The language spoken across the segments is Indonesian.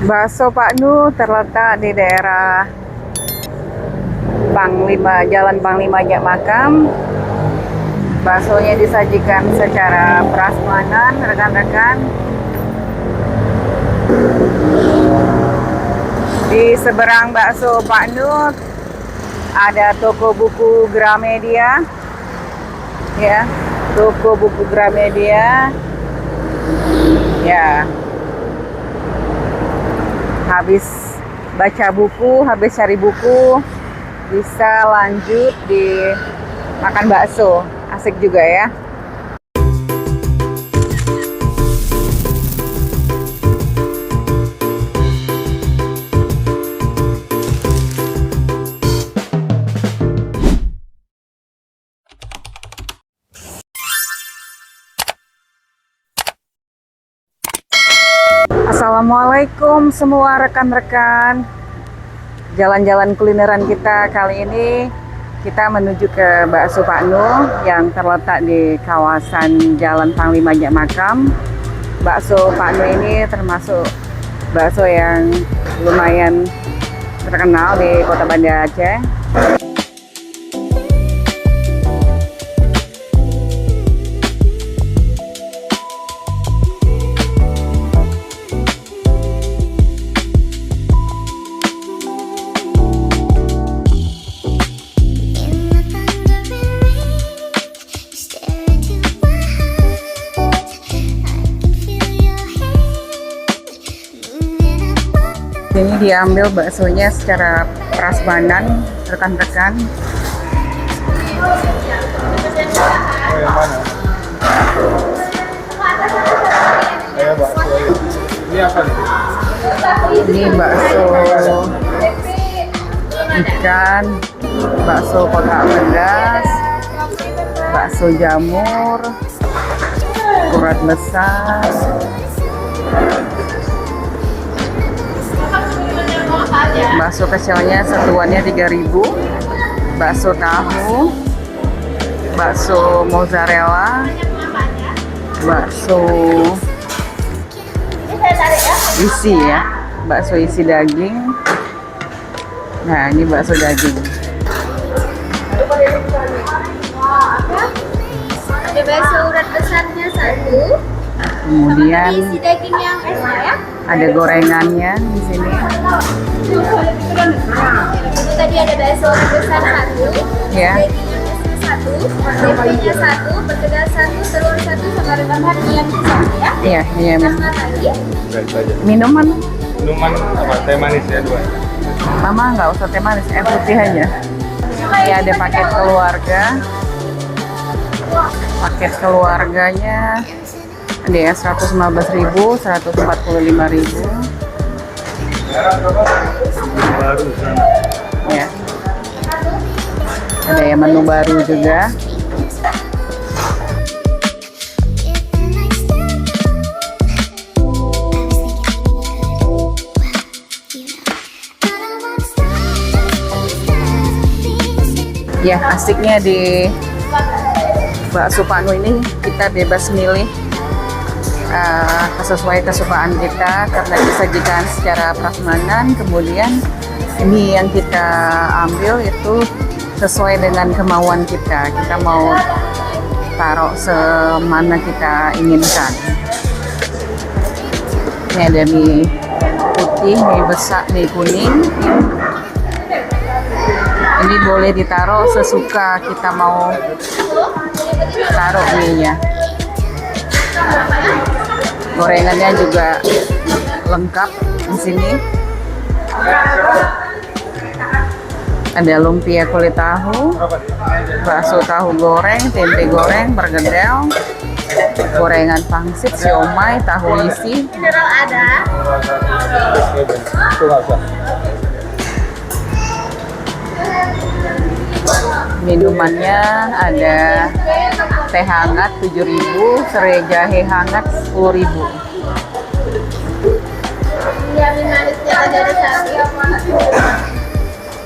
Bakso Pak Nu terletak di daerah Panglima, Jalan Panglima Jak Makam. Baksonya disajikan secara prasmanan, rekan-rekan. Di seberang bakso Pak Nu ada toko buku Gramedia, ya, toko buku Gramedia, ya. Habis baca buku, habis cari buku, bisa lanjut di makan bakso. Asik juga ya. Assalamualaikum semua rekan-rekan. Jalan-jalan kulineran kita kali ini, kita menuju ke Bakso Pak Nu yang terletak di kawasan Jalan Panglima Jak Makam. Bakso Pak Nu ini termasuk bakso yang lumayan terkenal di Kota Banda Aceh. Ini diambil baksonya secara prasmanan, rekan-rekan. Ini bakso ikan, bakso kotak pedas, bakso jamur, urat besar. Bakso kecilnya satuannya 3.000, bakso tahu, bakso mozzarella, bakso isi ya, bakso isi daging. Nah, ini bakso daging. Ada bakso urat besarnya satu. Kemudian Isi daging yang ya. ada gorengannya di sini. Itu tadi ada bakso urat besar satu, Ya. daging yang esnya satu, tempenya satu, perkedel satu, telur satu, sama tambahan ayam satu ya. Iya, iya. Tambah lagi. Minuman? Minuman apa? Teh manis ya 2. Mama nggak usah teh manis, air putih aja. Ini ada paket keluarga. Paket keluarganya ada ya 115.000, 145.000. Baru sana. Ya. Ada yang menu baru juga. Ya, asiknya di Bakso Pak Nu ini kita bebas milih sesuai kesukaan kita karena disajikan secara prasmanan. Kemudian ini yang kita ambil itu sesuai dengan kemauan kita. Kita mau taruh semana kita inginkan. Ini ada mie putih, mie besar, mie kuning. Ini boleh ditaruh sesuka kita mau taruh mie-nya. Gorengannya juga lengkap di sini. Ada lumpia kulit tahu, bakso tahu goreng, tempe goreng, perkedel, gorengan pangsit, siomay, tahu isi. Mineral ada. Itu nggak usah. Minumannya ada teh hangat 7.000, serai jahe hangat 10.000. Ya, manisnya ada satu.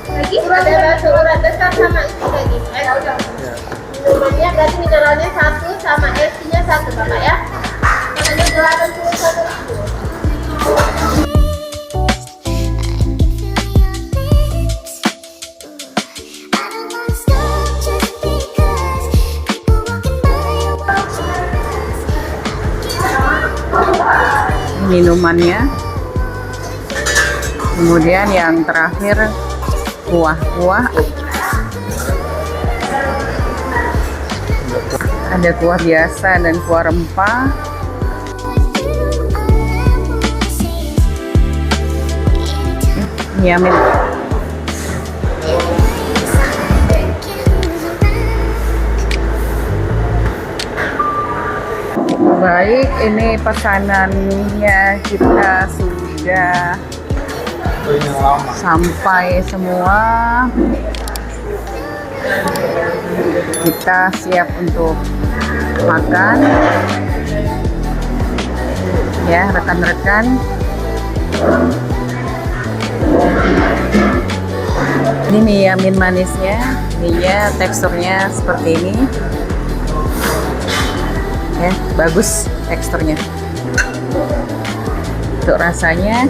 Lagi ada bakso urat besar sama isi daging. Minumannya berarti mineralnya satu sama esinya satu, Bapak ya. Ada 81.000. minumannya. Kemudian yang terakhir kuah-kuah. Ada kuah biasa dan kuah rempah. Yamin. Baik, ini pesanannya kita sudah yang lama. sampai semua. Kita siap untuk makan. Ya, rekan-rekan. Ini mie yamin manisnya. Mie-nya teksturnya seperti ini. Ya, bagus teksturnya. Untuk rasanya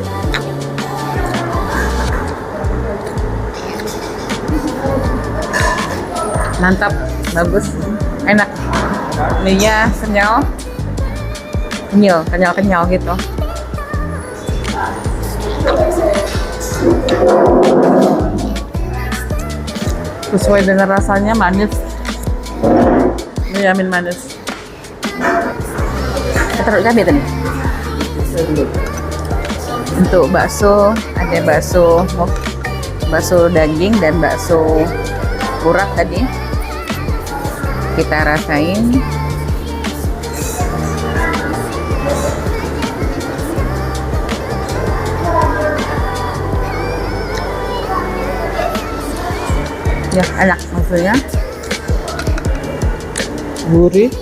mantap, bagus, enak. Mie-nya kenyal, kenyal gitu. Sesuai dengan rasanya, manis. Mie yamin manis. Taruh cabai tadi. Untuk bakso, ada bakso daging dan bakso urat tadi. Kita rasain. Ya, enak maksudnya. Gurih.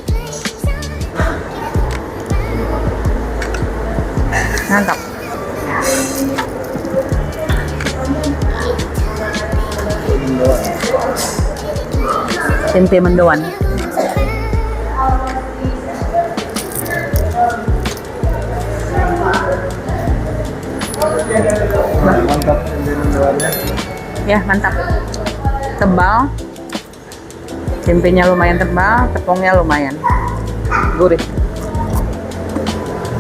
Mantap. Tempe mendoan. Mantap tempe mendoannya. Ya, mantap. Tebal. Tempenya lumayan tebal, tepungnya lumayan gurih.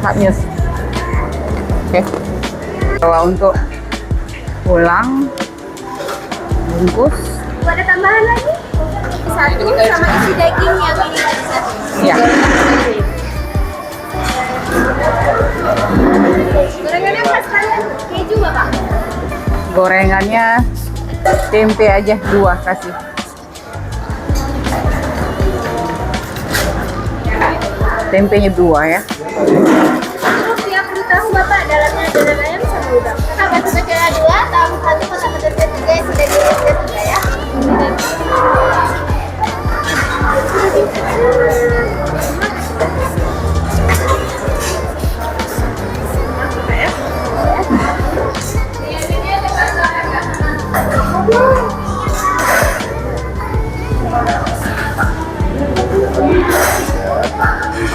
Maknyus. Oke. Kalau untuk pulang bungkus. Ada tambahan lagi? Satu sama isi daging yang ini lagi satu. Ya. Gorengannya pas kalian keju Bapak? Gorengannya tempe aja 2 kasih. Tempenya 2 ya. Terus yang perlu tahu Bapak dalamnya adonan ayam sama udang. Kakak batu kecilnya 2, tahu 1, potato tempe 3, isi dagingnya 3 ya.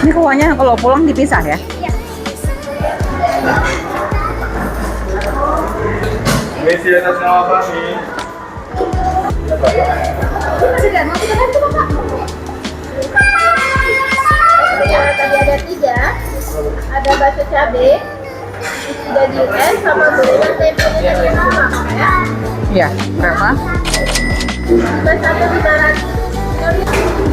Ini kuahnya kalau pulang dipisah ya? Misi atas nama apa nih? Sudah, mau kita bantu Bapak? Tadi ada 3, ada bakso cabe, isi dagingnya sama gorengan tempenya tadi sama ya. Iya, berapa? 51.500.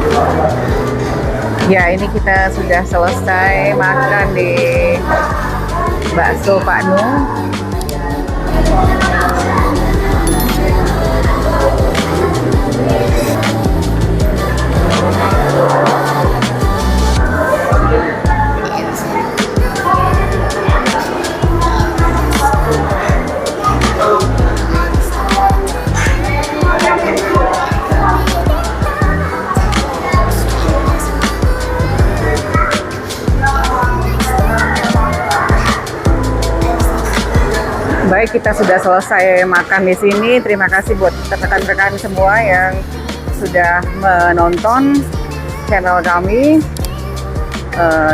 Ya, ini kita sudah selesai makan di bakso Pak Nu. Baik, kita sudah selesai makan di sini. Terima kasih buat rekan-rekan semua yang sudah menonton channel kami.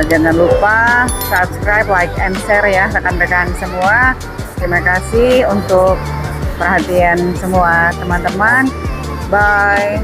Jangan lupa subscribe, like, and share ya rekan-rekan semua. Terima kasih untuk perhatian semua teman-teman. Bye.